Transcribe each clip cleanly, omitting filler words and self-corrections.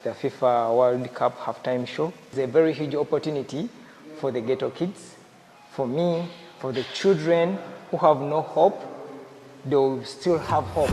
The FIFA World Cup halftime show is a very huge opportunity for the ghetto kids, for me, for the children who have no hope, they will still have hope.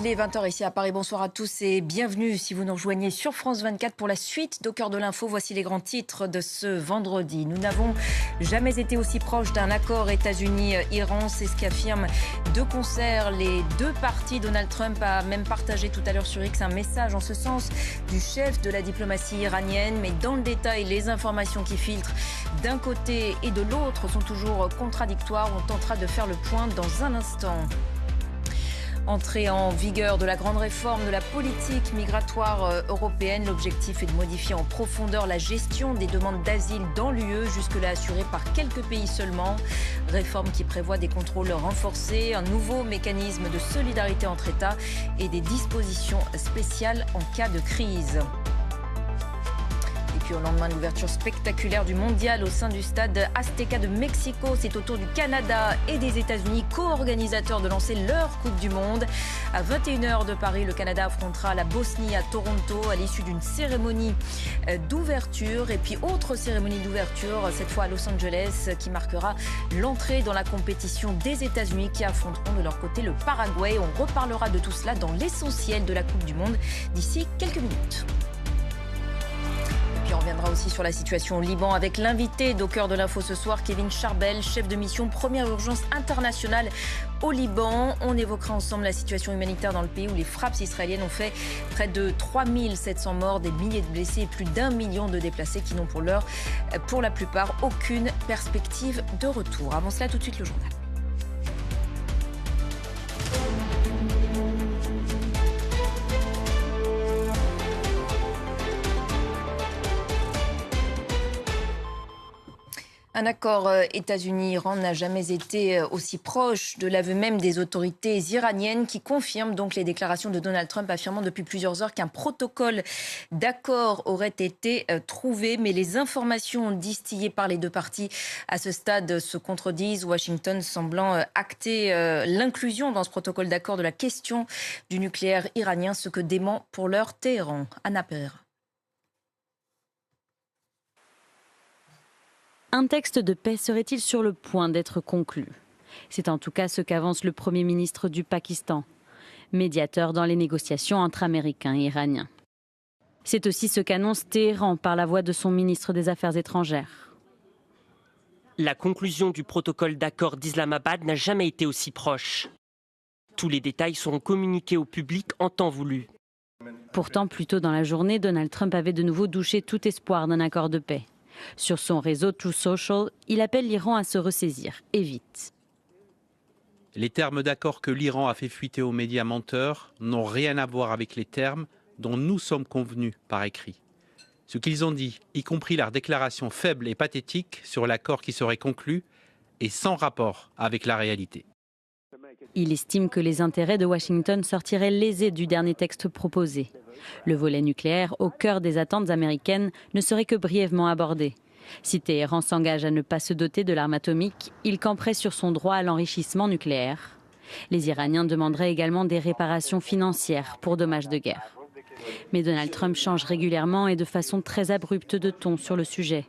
Il est 20h ici à Paris. Bonsoir à tous et bienvenue si vous nous rejoignez sur France 24 pour la suite d'Au cœur de l'info. Voici les grands titres de ce vendredi. Nous n'avons jamais été aussi proches d'un accord États-Unis-Iran. C'est ce qu'affirment de concert les deux partis. Donald Trump a même partagé tout à l'heure sur X un message en ce sens du chef de la diplomatie iranienne. Mais dans le détail, les informations qui filtrent d'un côté et de l'autre sont toujours contradictoires. On tentera de faire le point dans un instant. Entrée en vigueur de la grande réforme de la politique migratoire européenne. L'objectif est de modifier en profondeur la gestion des demandes d'asile dans l'UE, jusque-là assurée par quelques pays seulement. Réforme qui prévoit des contrôles renforcés, un nouveau mécanisme de solidarité entre États et des dispositions spéciales en cas de crise. Et puis au lendemain de l'ouverture spectaculaire du mondial au sein du stade Azteca de Mexico, c'est au tour du Canada et des États-Unis, co-organisateurs, de lancer leur Coupe du Monde. À 21h de Paris, le Canada affrontera la Bosnie à Toronto à l'issue d'une cérémonie d'ouverture. Et puis autre cérémonie d'ouverture, cette fois à Los Angeles, qui marquera l'entrée dans la compétition des États-Unis qui affronteront de leur côté le Paraguay. On reparlera de tout cela dans l'essentiel de la Coupe du Monde d'ici quelques minutes. Puis on reviendra aussi sur la situation au Liban avec l'invité d'Au cœur de l'info ce soir, Kevin Charbel, chef de mission Première Urgence Internationale au Liban. On évoquera ensemble la situation humanitaire dans le pays où les frappes israéliennes ont fait près de 3700 morts, des milliers de blessés et plus d'1 million de déplacés qui n'ont pour l'heure, pour la plupart, aucune perspective de retour. Avant cela, tout de suite le journal. Un accord États-Unis-Iran n'a jamais été aussi proche de l'aveu même des autorités iraniennes qui confirment donc les déclarations de Donald Trump affirmant depuis plusieurs heures qu'un protocole d'accord aurait été trouvé. Mais les informations distillées par les deux parties à ce stade se contredisent, Washington semblant acter l'inclusion dans ce protocole d'accord de la question du nucléaire iranien, ce que dément pour l'heure Téhéran. Anna Pereira. Un texte de paix serait-il sur le point d'être conclu? C'est en tout cas ce qu'avance le Premier ministre du Pakistan, médiateur dans les négociations entre Américains et Iraniens. C'est aussi ce qu'annonce Téhéran par la voix de son ministre des Affaires étrangères. La conclusion du protocole d'accord d'Islamabad n'a jamais été aussi proche. Tous les détails seront communiqués au public en temps voulu. Pourtant, plus tôt dans la journée, Donald Trump avait de nouveau douché tout espoir d'un accord de paix. Sur son réseau True Social, il appelle l'Iran à se ressaisir, et vite. Les termes d'accord que l'Iran a fait fuiter aux médias menteurs n'ont rien à voir avec les termes dont nous sommes convenus par écrit. Ce qu'ils ont dit, y compris leur déclaration faible et pathétique sur l'accord qui serait conclu, est sans rapport avec la réalité. Il estime que les intérêts de Washington sortiraient lésés du dernier texte proposé. Le volet nucléaire, au cœur des attentes américaines, ne serait que brièvement abordé. Si Téhéran s'engage à ne pas se doter de l'arme atomique, il camperait sur son droit à l'enrichissement nucléaire. Les Iraniens demanderaient également des réparations financières pour dommages de guerre. Mais Donald Trump change régulièrement et de façon très abrupte de ton sur le sujet.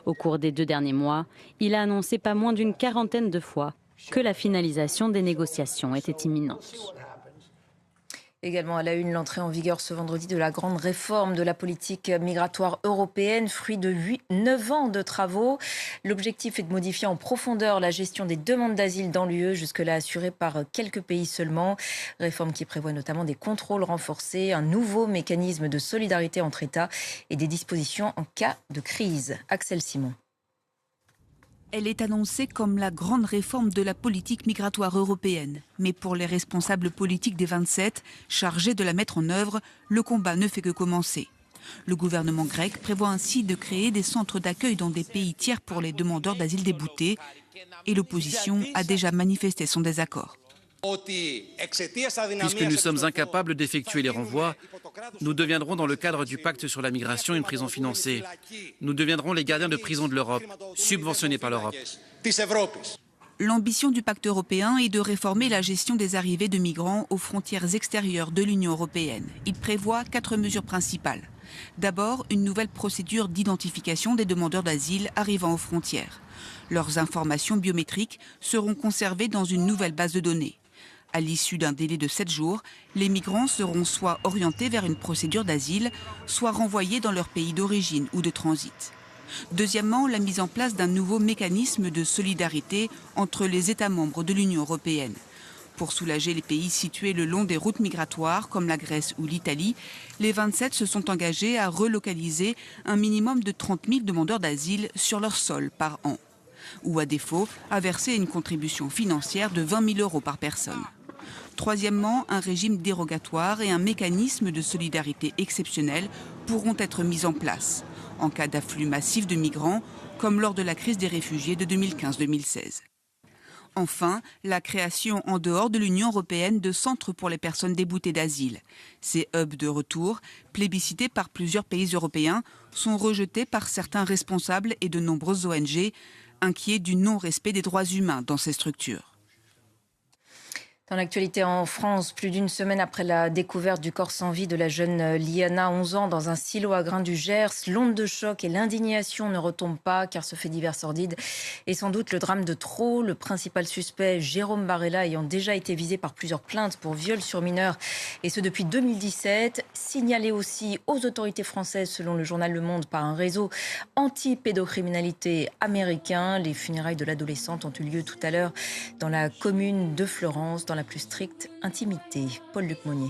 Au cours des 2 derniers mois, il a annoncé pas moins d'une 40aine de fois que la finalisation des négociations était imminente. Également à la une, l'entrée en vigueur ce vendredi de la grande réforme de la politique migratoire européenne, fruit de 9 ans de travaux. L'objectif est de modifier en profondeur la gestion des demandes d'asile dans l'UE, jusque-là assurée par quelques pays seulement. Réforme qui prévoit notamment des contrôles renforcés, un nouveau mécanisme de solidarité entre États et des dispositions en cas de crise. Axel Simon. Elle est annoncée comme la grande réforme de la politique migratoire européenne. Mais pour les responsables politiques des 27, chargés de la mettre en œuvre, le combat ne fait que commencer. Le gouvernement grec prévoit ainsi de créer des centres d'accueil dans des pays tiers pour les demandeurs d'asile déboutés. Et l'opposition a déjà manifesté son désaccord. Puisque nous sommes incapables d'effectuer les renvois, nous deviendrons dans le cadre du pacte sur la migration une prison financée. Nous deviendrons les gardiens de prison de l'Europe, subventionnés par l'Europe. L'ambition du pacte européen est de réformer la gestion des arrivées de migrants aux frontières extérieures de l'Union européenne. Il prévoit 4 mesures principales. D'abord, une nouvelle procédure d'identification des demandeurs d'asile arrivant aux frontières. Leurs informations biométriques seront conservées dans une nouvelle base de données. À l'issue d'un délai de 7 jours, les migrants seront soit orientés vers une procédure d'asile, soit renvoyés dans leur pays d'origine ou de transit. Deuxièmement, la mise en place d'un nouveau mécanisme de solidarité entre les États membres de l'Union européenne. Pour soulager les pays situés le long des routes migratoires, comme la Grèce ou l'Italie, les 27 se sont engagés à relocaliser un minimum de 30 000 demandeurs d'asile sur leur sol par an. Ou à défaut, à verser une contribution financière de 20 000 € par personne. Troisièmement, un régime dérogatoire et un mécanisme de solidarité exceptionnel pourront être mis en place en cas d'afflux massif de migrants, comme lors de la crise des réfugiés de 2015-2016. Enfin, la création en dehors de l'Union européenne de centres pour les personnes déboutées d'asile. Ces hubs de retour, plébiscités par plusieurs pays européens, sont rejetés par certains responsables et de nombreuses ONG, inquiets du non-respect des droits humains dans ces structures. Dans l'actualité en France, plus d'une semaine après la découverte du corps sans vie de la jeune Liana, 11 ans, dans un silo à grains du Gers, l'onde de choc et l'indignation ne retombent pas, car ce fait divers sordide est sans doute le drame de trop. Le principal suspect, Jérôme Barella, ayant déjà été visé par plusieurs plaintes pour viol sur mineurs, et ce depuis 2017, signalé aussi aux autorités françaises, selon le journal Le Monde, par un réseau anti-pédocriminalité américain. Les funérailles de l'adolescente ont eu lieu tout à l'heure dans la commune de Fleurance, dans la plus stricte intimité. Paul-Luc Monnier.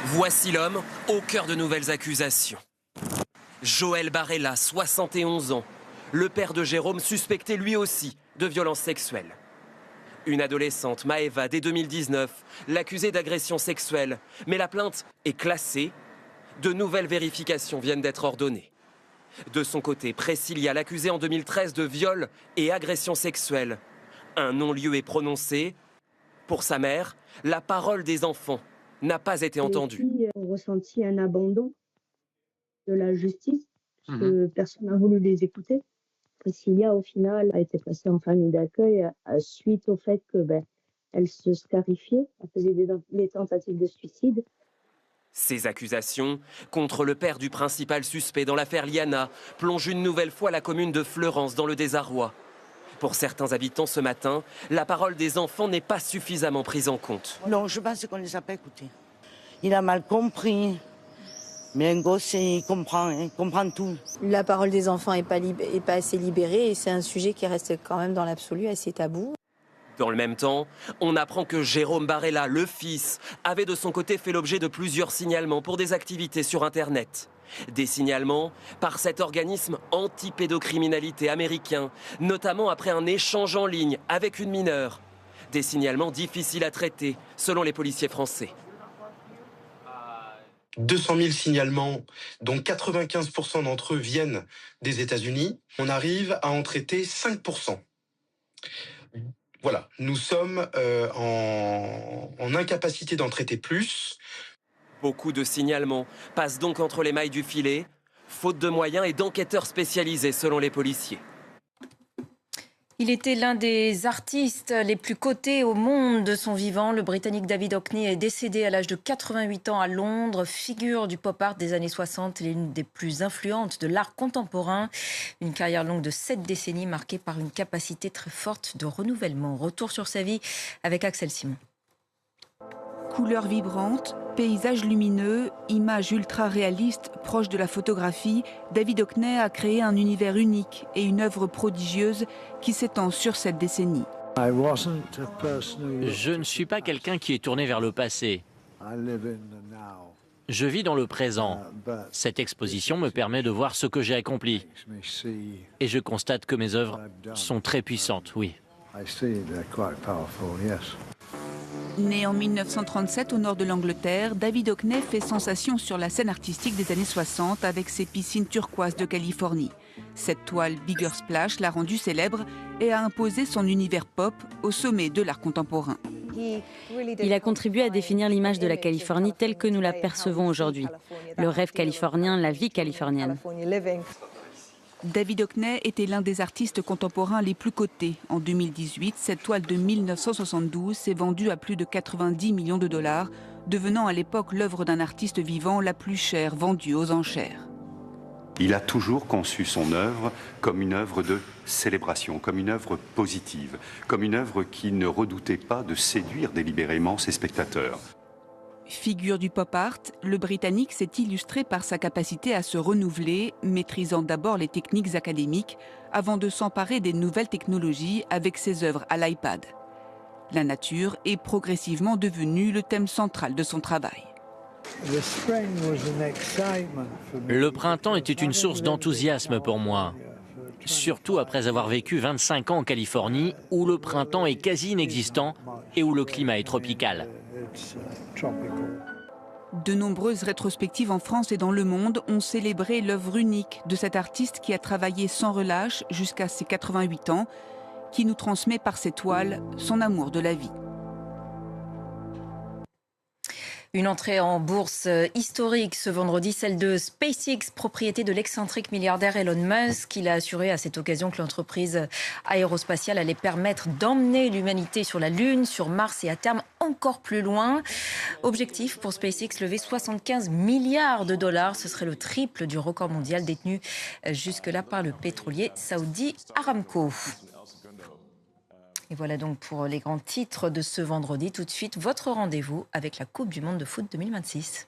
Voici l'homme au cœur de nouvelles accusations. Joël Barella, 71 ans, le père de Jérôme, suspecté lui aussi de violences sexuelles. Une adolescente, Maëva, dès 2019, l'accusait d'agression sexuelle. Mais la plainte est classée. De nouvelles vérifications viennent d'être ordonnées. De son côté, Priscilla, l'accusée en 2013 de viol et agression sexuelle. Un non-lieu est prononcé. Pour sa mère, la parole des enfants n'a pas été entendue. Les filles ont ressenti un abandon de la justice, parce que personne n'a voulu les écouter. Priscilla, au final, a été placée en famille d'accueil suite au fait que elle se scarifiait, elle faisait des tentatives de suicide. Ces accusations contre le père du principal suspect dans l'affaire Liana plongent une nouvelle fois la commune de Fleurance dans le désarroi. Pour certains habitants ce matin, la parole des enfants n'est pas suffisamment prise en compte. Non, je pense qu'on ne les a pas écoutés. Il a mal compris. Mais un gosse, il comprend tout. La parole des enfants n'est pas assez libérée et c'est un sujet qui reste quand même dans l'absolu assez tabou. Dans le même temps, on apprend que Jérôme Barella, le fils, avait de son côté fait l'objet de plusieurs signalements pour des activités sur Internet. Des signalements par cet organisme anti-pédocriminalité américain, notamment après un échange en ligne avec une mineure. Des signalements difficiles à traiter, selon les policiers français. 200 000 signalements, dont 95% d'entre eux viennent des États-Unis. On arrive à en traiter 5%. Voilà, nous sommes en incapacité d'en traiter plus. Beaucoup de signalements passent donc entre les mailles du filet, faute de moyens et d'enquêteurs spécialisés selon les policiers. Il était l'un des artistes les plus cotés au monde de son vivant. Le Britannique David Hockney est décédé à l'âge de 88 ans à Londres. Figure du pop art des années 60, l'une des plus influentes de l'art contemporain. Une carrière longue de 7 décennies marquée par une capacité très forte de renouvellement. Retour sur sa vie avec Axel Simon. Couleurs vibrantes, paysages lumineux, images ultra-réalistes proches de la photographie, David Hockney a créé un univers unique et une œuvre prodigieuse qui s'étend sur cette décennie. Je ne suis pas quelqu'un qui est tourné vers le passé. Je vis dans le présent. Cette exposition me permet de voir ce que j'ai accompli. Et je constate que mes œuvres sont très puissantes, oui. Né en 1937 au nord de l'Angleterre, David Hockney fait sensation sur la scène artistique des années 60 avec ses piscines turquoises de Californie. Cette toile Bigger Splash l'a rendu célèbre et a imposé son univers pop au sommet de l'art contemporain. Il a contribué à définir l'image de la Californie telle que nous la percevons aujourd'hui. Le rêve californien, la vie californienne. David Hockney était l'un des artistes contemporains les plus cotés. En 2018, cette toile de 1972 s'est vendue à plus de 90 millions de dollars, devenant à l'époque l'œuvre d'un artiste vivant la plus chère vendue aux enchères. Il a toujours conçu son œuvre comme une œuvre de célébration, comme une œuvre positive, comme une œuvre qui ne redoutait pas de séduire délibérément ses spectateurs. Figure du pop art, le Britannique s'est illustré par sa capacité à se renouveler, maîtrisant d'abord les techniques académiques avant de s'emparer des nouvelles technologies avec ses œuvres à l'iPad. La nature est progressivement devenue le thème central de son travail. Le printemps était une source d'enthousiasme pour moi. Surtout après avoir vécu 25 ans en Californie, où le printemps est quasi inexistant et où le climat est tropical. De nombreuses rétrospectives en France et dans le monde ont célébré l'œuvre unique de cet artiste qui a travaillé sans relâche jusqu'à ses 88 ans, qui nous transmet par ses toiles son amour de la vie. Une entrée en bourse historique ce vendredi, celle de SpaceX, propriété de l'excentrique milliardaire Elon Musk. Il a assuré à cette occasion que l'entreprise aérospatiale allait permettre d'emmener l'humanité sur la Lune, sur Mars et à terme encore plus loin. Objectif pour SpaceX, lever 75 milliards de dollars. Ce serait le triple du record mondial détenu jusque-là par le pétrolier saoudi Aramco. Et voilà donc pour les grands titres de ce vendredi. Tout de suite, votre rendez-vous avec la Coupe du Monde de foot 2026.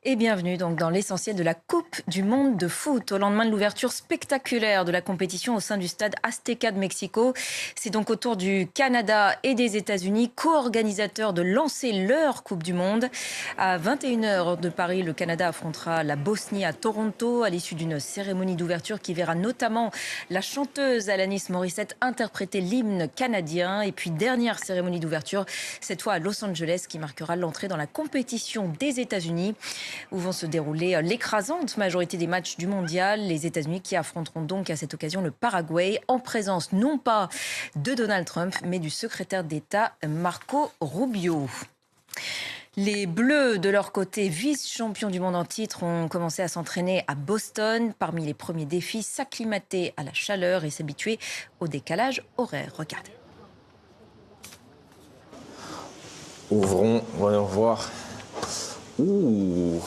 Et bienvenue donc dans l'essentiel de la Coupe du Monde de foot. Au lendemain de l'ouverture spectaculaire de la compétition au sein du stade Azteca de Mexico, c'est donc au tour du Canada et des États-Unis, co-organisateurs, de lancer leur Coupe du Monde. À 21h de Paris, le Canada affrontera la Bosnie à Toronto à l'issue d'une cérémonie d'ouverture qui verra notamment la chanteuse Alanis Morissette interpréter l'hymne canadien. Et puis dernière cérémonie d'ouverture, cette fois à Los Angeles, qui marquera l'entrée dans la compétition des États-Unis, où vont se dérouler l'écrasante majorité des matchs du mondial. Les États-Unis qui affronteront donc à cette occasion le Paraguay, en présence non pas de Donald Trump, mais du secrétaire d'État Marco Rubio. Les Bleus, de leur côté, vice-champions du monde en titre, ont commencé à s'entraîner à Boston. Parmi les premiers défis, s'acclimater à la chaleur et s'habituer au décalage horaire. Regardez. Ouvrons, voyons voir. Ouh.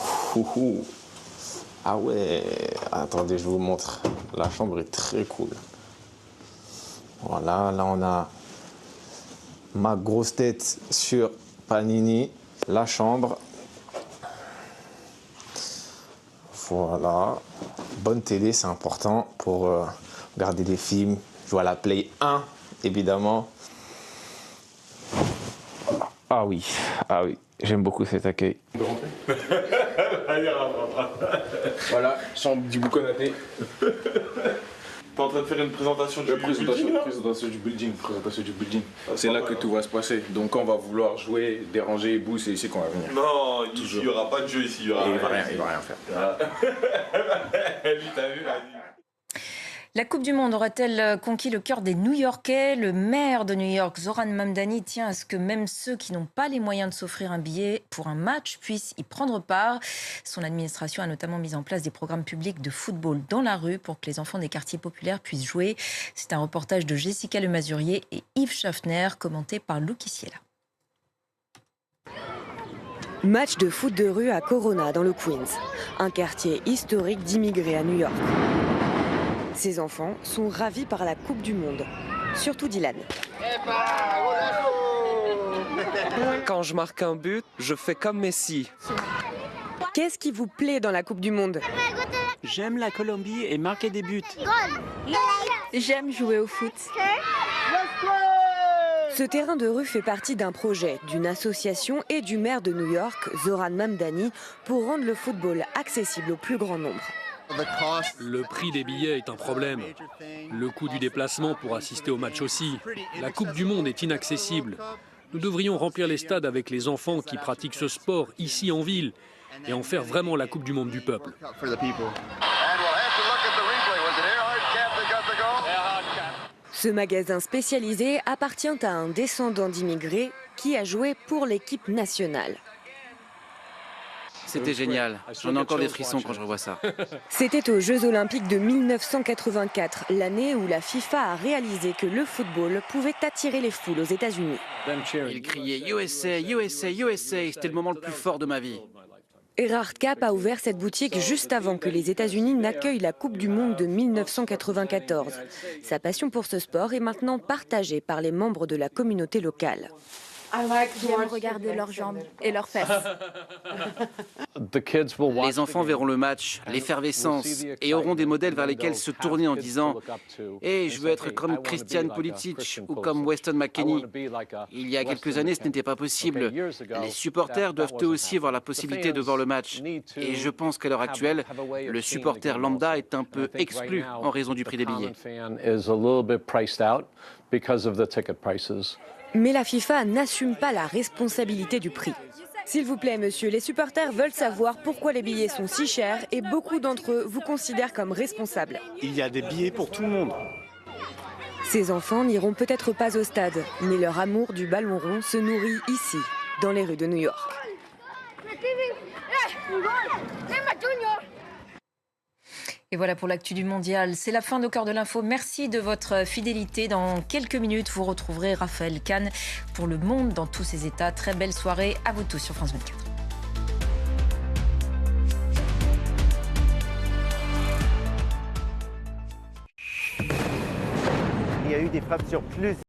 Ah ouais, attendez, je vous montre. La chambre est très cool. Voilà, là on a ma grosse tête sur Panini, la chambre. Voilà. Bonne télé, c'est important pour regarder des films. Jouer à la Play 1, évidemment. Ah oui, j'aime beaucoup cet accueil. Voilà, chambre du Konaté. T'es en train de faire une présentation du building. Présentation du building. C'est là que tout va se passer. Donc quand on va vouloir jouer, déranger, Bou, c'est ici qu'on va venir. Non, il n'y aura pas de jeu ici. Il va rien faire. Lui, t'as vu, La Coupe du Monde aura-t-elle conquis le cœur des New-Yorkais? Le maire de New York, Zoran Mamdani, tient à ce que même ceux qui n'ont pas les moyens de s'offrir un billet pour un match puissent y prendre part. Son administration a notamment mis en place des programmes publics de football dans la rue pour que les enfants des quartiers populaires puissent jouer. C'est un reportage de Jessica Lemazurier et Yves Schaffner, commenté par Lou Kissiela. Match de foot de rue à Corona, dans le Queens, un quartier historique d'immigrés à New York. Ces enfants sont ravis par la Coupe du Monde, surtout Dylan. Quand je marque un but, je fais comme Messi. Qu'est-ce qui vous plaît dans la Coupe du Monde? J'aime la Colombie et marquer des buts. J'aime jouer au foot. Ce terrain de rue fait partie d'un projet d'une association et du maire de New York, Zoran Mamdani, pour rendre le football accessible au plus grand nombre. Le prix des billets est un problème. Le coût du déplacement pour assister au match aussi. La Coupe du Monde est inaccessible. Nous devrions remplir les stades avec les enfants qui pratiquent ce sport ici en ville et en faire vraiment la Coupe du Monde du peuple. Ce magasin spécialisé appartient à un descendant d'immigrés qui a joué pour l'équipe nationale. C'était génial. J'en ai encore des frissons quand je revois ça. C'était aux Jeux Olympiques de 1984, l'année où la FIFA a réalisé que le football pouvait attirer les foules aux États-Unis. Il criait USA, USA, USA. C'était le moment le plus fort de ma vie. Erhard Kapp a ouvert cette boutique juste avant que les États-Unis n'accueillent la Coupe du Monde de 1994. Sa passion pour ce sport est maintenant partagée par les membres de la communauté locale. J'aime regarder leurs jambes et leurs fesses. Les enfants verront le match, l'effervescence, et auront des modèles vers lesquels se tourner en disant « Hey, je veux être comme Christian Pulisic ou comme Weston McKennie ». Il y a quelques années, ce n'était pas possible. Les supporters doivent eux aussi avoir la possibilité de voir le match. Et je pense qu'à l'heure actuelle, le supporter lambda est un peu exclu en raison du prix des billets. Mais la FIFA n'assume pas la responsabilité du prix. S'il vous plaît, monsieur, les supporters veulent savoir pourquoi les billets sont si chers et beaucoup d'entre eux vous considèrent comme responsable. Il y a des billets pour tout le monde. Ces enfants n'iront peut-être pas au stade, mais leur amour du ballon rond se nourrit ici, dans les rues de New York. Et voilà pour l'actu du mondial. C'est la fin de Au cœur de l'info. Merci de votre fidélité. Dans quelques minutes, vous retrouverez Raphaël Kahn pour Le Monde dans tous ses états. Très belle soirée à vous tous sur France 24. Il y a eu des frappes sur plusieurs